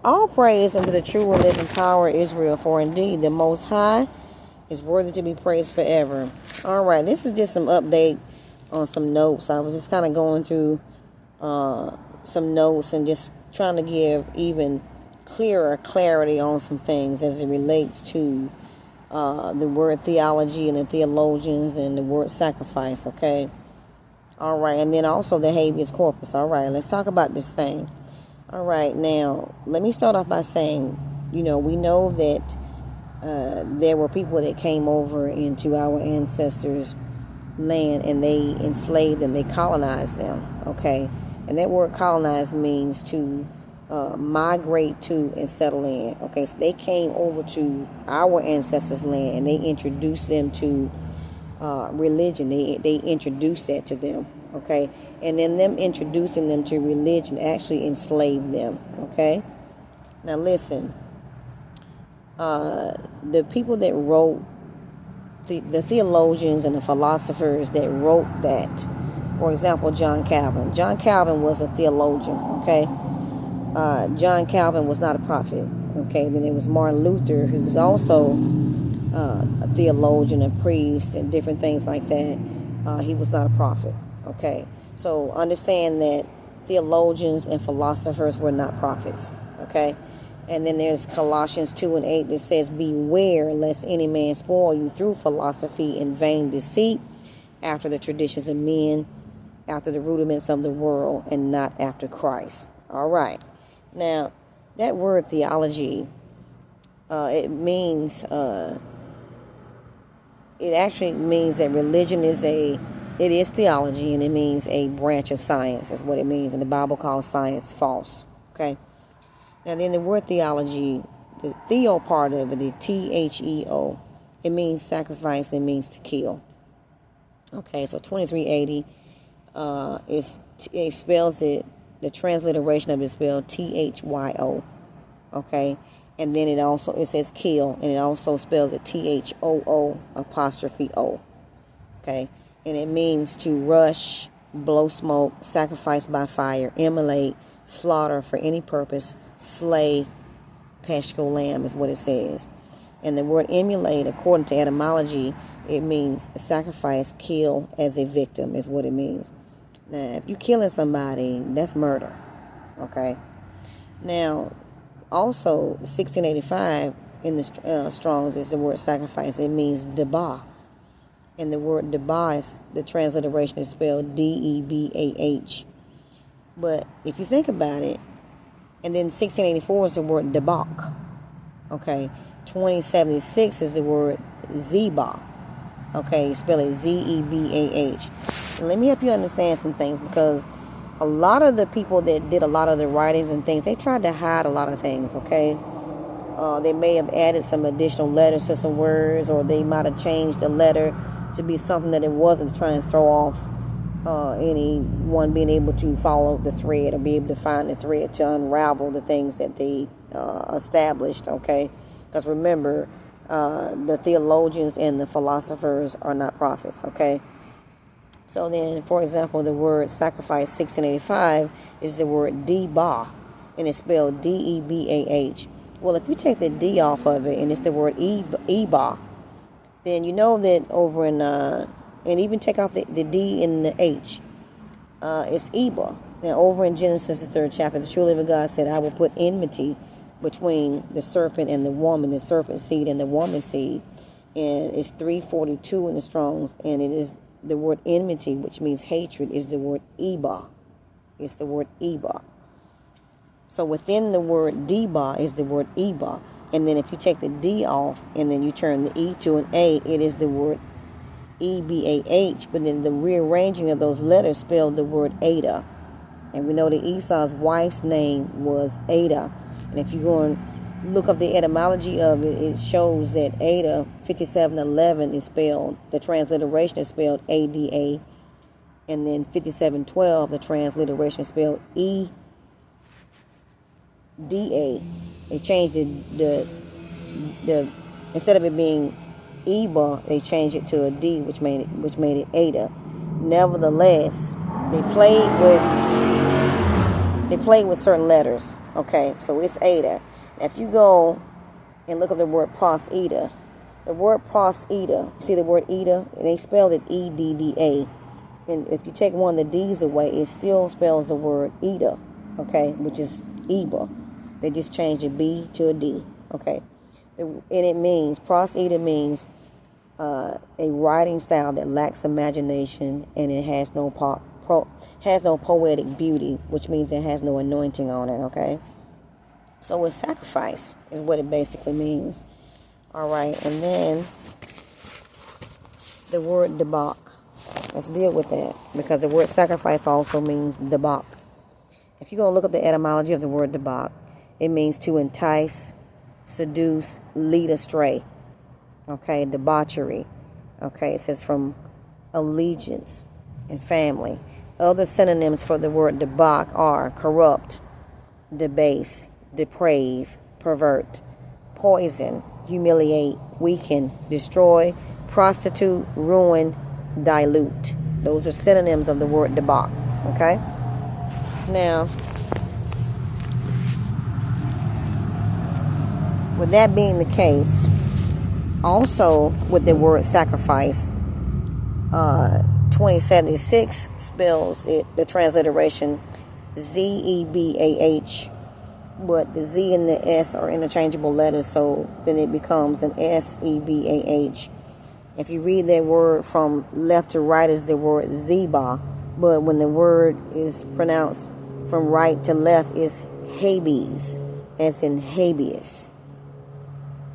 All praise unto the true and living power of Israel, for indeed the Most High is worthy to be praised forever. All right, this is just some update on some notes. I was just kind of going through some notes and just trying to give even clearer clarity on some things as it relates to the word theology and the theologians and the word sacrifice, okay? All right, and then also the habeas corpus. All right, let's talk about this thing. All right, now, let me start off by saying, we know that there were people that came over into our ancestors' land and they enslaved them, they colonized them, okay? And that word colonize means to migrate to and settle in, okay? So they came over to our ancestors' land and they introduced them to religion. They introduced that to them, okay? And then them introducing them to religion actually enslaved them, okay? Now listen, the people that wrote, the theologians and the philosophers that wrote that, for example, John Calvin. John Calvin was a theologian, okay? John Calvin was not a prophet, okay? Then there was Martin Luther, who was also a theologian, a priest, and different things like that. He was not a prophet, okay? So understand that theologians and philosophers were not prophets, okay? And then there's Colossians 2:8 that says, beware lest any man spoil you through philosophy and vain deceit, after the traditions of men, after the rudiments of the world, and not after Christ. All right. Now, that word theology, it means... it actually means that religion is it is theology, and it means a branch of science, is what it means. And the Bible calls science false, okay? Now then the word theology, the theo part of it, the Theo, it means sacrifice, it means to kill. Okay, so 2380 it spells it, the transliteration of it is spelled Thyo, okay? And then it says kill, and it also spells it Thoo apostrophe O. Okay? And it means to rush, blow smoke, sacrifice by fire, immolate, slaughter for any purpose, slay, paschal lamb is what it says. And the word emulate, according to etymology, it means sacrifice, kill as a victim is what it means. Now, if you're killing somebody, that's murder. Okay? Now, also, 1685 in the Strong's is the word sacrifice. It means debah. And the word debah, is, the transliteration is spelled D-E-B-A-H. But if you think about it, and then 1684 is the word debak. Okay. 2076 is the word zebah. Okay. Spell it Z-E-B-A-H. And let me help you understand some things, because a lot of the people that did a lot of the writings and things, they tried to hide a lot of things, okay? They may have added some additional letters to some words, or they might have changed a letter to be something that it wasn't, trying to throw off anyone being able to follow the thread or be able to find the thread to unravel the things that they established, okay? Because remember, the theologians and the philosophers are not prophets, okay? So then, for example, the word sacrifice 1685 is the word debah, and it's spelled D-E-B-A-H. Well, if you take the D off of it and it's the word ebah, then you know that over in, and even take off the D and the H, it's Eba. Now, over in Genesis, the 3rd chapter, the true living God said, I will put enmity between the serpent and the woman, the serpent seed and the woman seed. And it's 342 in the Strong's, and it is the word enmity, which means hatred, is the word Eba. It's the word Eba. So within the word deba is the word Eba. And then if you take the D off and then you turn the E to an A, it is the word E-B-A-H. But then the rearranging of those letters spelled the word Ada. And we know that Esau's wife's name was Ada. And if you go and look up the etymology of it, it shows that Ada 5711 is spelled, the transliteration is spelled A-D-A. And then 5712, the transliteration is spelled E-D-A. They changed the instead of it being Eba, they changed it to a D, which made it Ada. Nevertheless, they played They play with certain letters. Okay, so it's Ada. If you go and look up the word pros-Eda, the word pros-Eda, see the word Eda, and they spelled it E-D-D-A. And if you take one of the D's away, it still spells the word Eda, okay, which is Eba. They just changed a B to a D, okay. And it means, pros-Eda means a writing style that lacks imagination, and it has no poetic beauty, which means it has no anointing on it, okay. So it's sacrifice is what it basically means. All right, and then the word debauch. Let's deal with that, because the word sacrifice also means debauch. If you go look up the etymology of the word debauch, it means to entice, seduce, lead astray. Okay, debauchery. Okay, it says from allegiance and family. Other synonyms for the word debauch are corrupt, debase, deprave, pervert, poison, humiliate, weaken, destroy, prostitute, ruin, dilute. Those are synonyms of the word debauch. Okay? Now, with that being the case, also with the word sacrifice, 2076 spells it, the transliteration Z-E-B-A-H, but the Z and the S are interchangeable letters, so then it becomes an S-E-B-A-H. If you read that word from left to right, is the word Zeba, but when the word is pronounced from right to left, is Hades, as in habeas.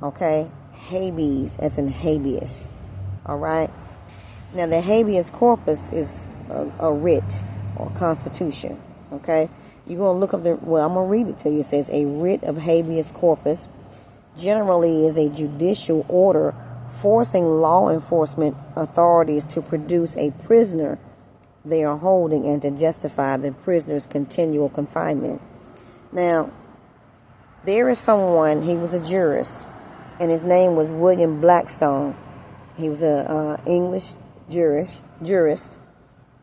Okay? Habeas, as in habeas. All right? Now, the habeas corpus is a writ or constitution. Okay? You're going to look up I'm going to read it to you. It says, a writ of habeas corpus generally is a judicial order forcing law enforcement authorities to produce a prisoner they are holding and to justify the prisoner's continual confinement. Now, there is someone, he was a jurist, and his name was William Blackstone. He was an English jurist.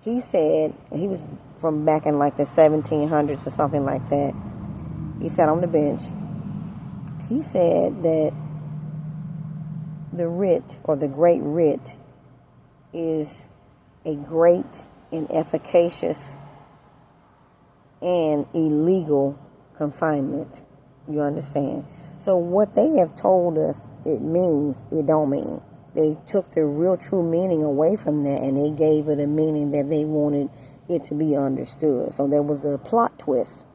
He said, he was from back in like the 1700s or something like that. He sat on the bench. He said that the writ, or the great writ, is a great and efficacious and illegal confinement. You understand? So what they have told us it means, it don't mean. They took the real true meaning away from that, and they gave it a meaning that they wanted it to be understood. So there was a plot twist.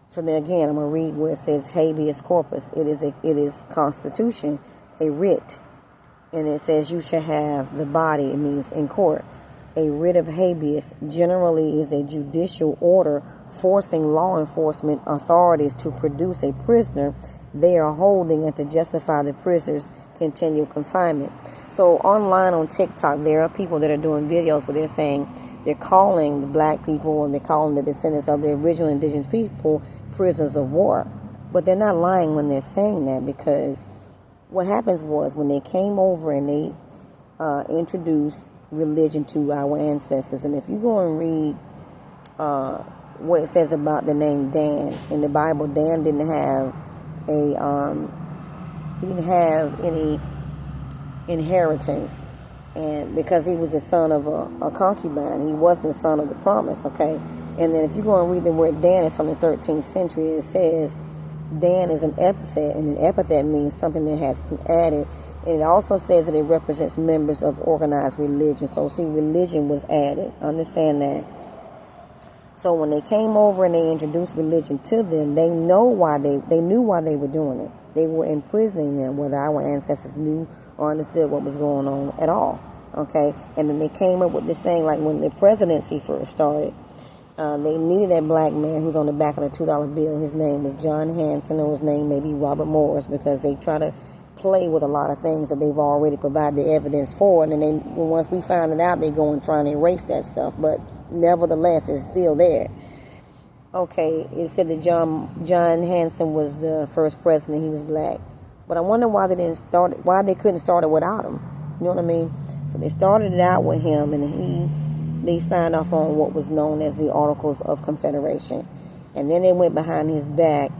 So then again, I'm going to read where it says habeas corpus. It is constitution, a writ. And it says you shall have the body, it means in court. A writ of habeas generally is a judicial order forcing law enforcement authorities to produce a prisoner they are holding and to justify the prisoner's continual confinement. So online on TikTok, there are people that are doing videos where they're saying they're calling the black people and they're calling the descendants of the original indigenous people prisoners of war. But they're not lying when they're saying that, because what happens was when they came over and they introduced religion to our ancestors, and if you go and read what it says about the name Dan in the Bible, Dan didn't have any inheritance, and because he was the son of a concubine, he wasn't the son of the promise. Okay, and then if you go and read the word Dan, it's from the 13th century. It says Dan is an epithet, and an epithet means something that has been added. And it also says that it represents members of organized religion. So see, religion was added. Understand that. So when they came over and they introduced religion to them, they knew why they were doing it. They were imprisoning them, whether our ancestors knew or understood what was going on at all. Okay, and then they came up with this saying, like when the presidency first started, they needed that black man who's on the back of the $2 bill. His name was John Hanson, or his name may be Robert Morris, because they try to play with a lot of things that they've already provided the evidence for, and then once we find it out, they go and try and erase that stuff. But nevertheless, it's still there. Okay, it said that John Hanson was the first president. He was black, but I wonder why why they couldn't start it without him. You know what I mean? So they started it out with him, and they signed off on what was known as the Articles of Confederation. And then they went behind his back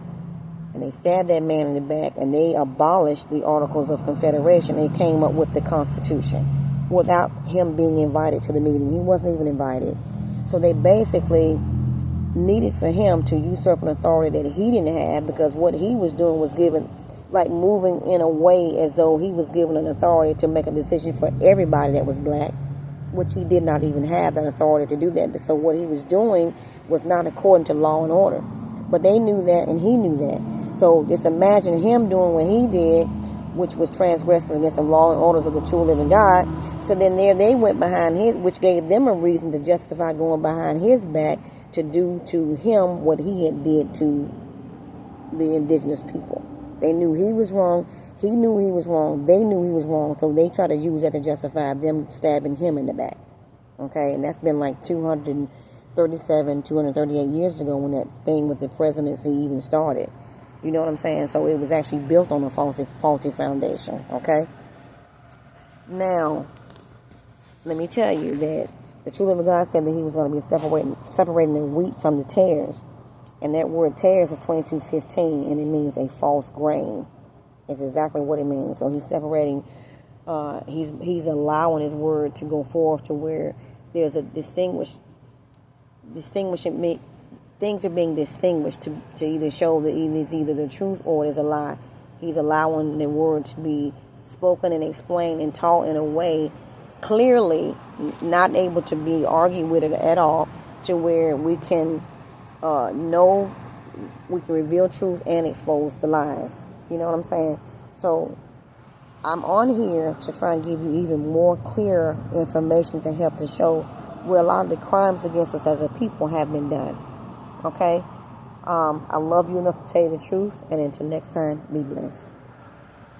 and they stabbed that man in the back, and they abolished the Articles of Confederation. They came up with the Constitution without him being invited to the meeting. He wasn't even invited. So they basically needed for him to usurp an authority that he didn't have, because what he was doing was given, like moving in a way as though he was given an authority to make a decision for everybody that was black, which he did not even have that authority to do that. So what he was doing was not according to law and order. But they knew that, and he knew that. So just imagine him doing what he did, which was transgressing against the law and orders of the true living God. So then there they went behind his, which gave them a reason to justify going behind his back to do to him what he had did to the indigenous people. They knew he was wrong. He knew he was wrong. They knew he was wrong. So they tried to use that to justify them stabbing him in the back. Okay, and that's been like 238 years ago when that thing with the presidency even started. You know what I'm saying? So it was actually built on a faulty foundation. Okay. Now, let me tell you that the true living God said that he was going to be separating the wheat from the tares. And that word tares is 22:15, and it means a false grain. It's exactly what it means. So he's separating, he's allowing his word to go forth to where there's a distinguishing, things are being distinguished to either show that it's either the truth or it's a lie. He's allowing the word to be spoken and explained and taught in a way clearly, not able to be argued with it at all, to where we can know, we can reveal truth and expose the lies. You know what I'm saying? So I'm on here to try and give you even more clear information to help to show where a lot of the crimes against us as a people have been done. Okay? I love you enough to tell you the truth, and until next time, be blessed.